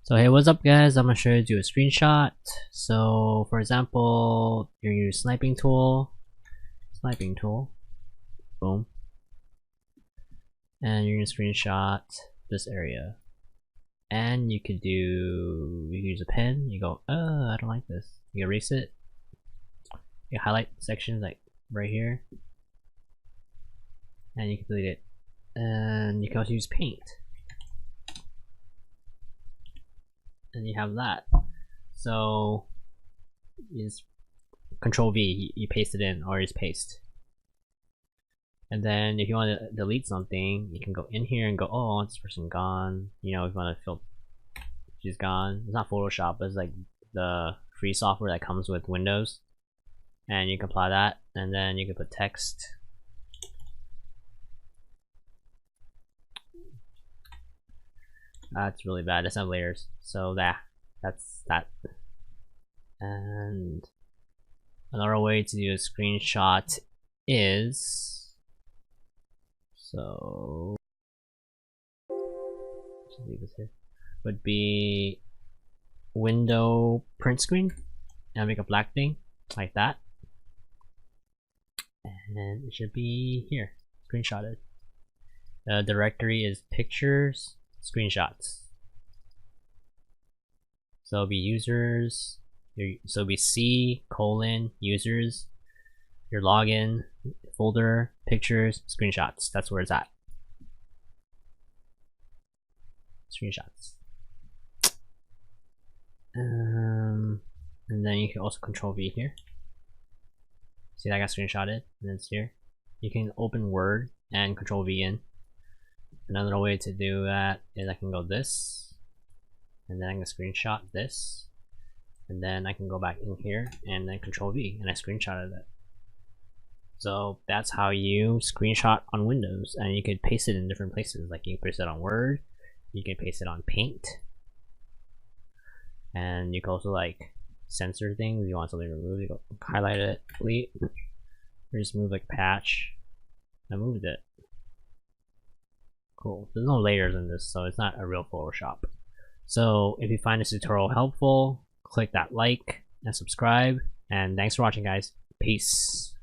So hey, what's up guys? I'm gonna show you to do a screenshot. So for example, you use sniping tool, boom, and you're gonna screenshot this area. And you could use a pen. You go, I don't like this. You erase it. You highlight sections like right here, and you can delete it. And you can also use paint. And you have that. So you just Control V, you paste it in, or just paste. And then if you want to delete something, you can go in here and go, oh, I want this person gone. You know, if you want to feel she's gone. It's not Photoshop, but it's like the free software that comes with Windows. And you can apply that, and then you can put text. That's really bad. Doesn't have layers. So that's that. And another way to do a screenshot is just leave this here. Would be window print screen and make a black thing like that. And it should be here, screenshotted. The directory is pictures, screenshots. So it'll be users, so it'll be C:users, your login, folder, pictures, screenshots. That's where it's at. Screenshots. And then you can also Control V here. See that I got screenshotted, and it's here. You can open Word and Control V in. Another way to do that is I can go this, and then I can screenshot this, and then I can go back in here and then Control V, and I screenshotted it. So that's how you screenshot on Windows, and you could paste it in different places. Like you can paste it on Word, you can paste it on Paint, and you can also like censor things. If you want something removed, you go highlight it, delete, or just move like patch. I moved it. Cool. There's no layers in this, so it's not a real Photoshop. So if you find this tutorial helpful, click that like and subscribe. And thanks for watching, guys. Peace.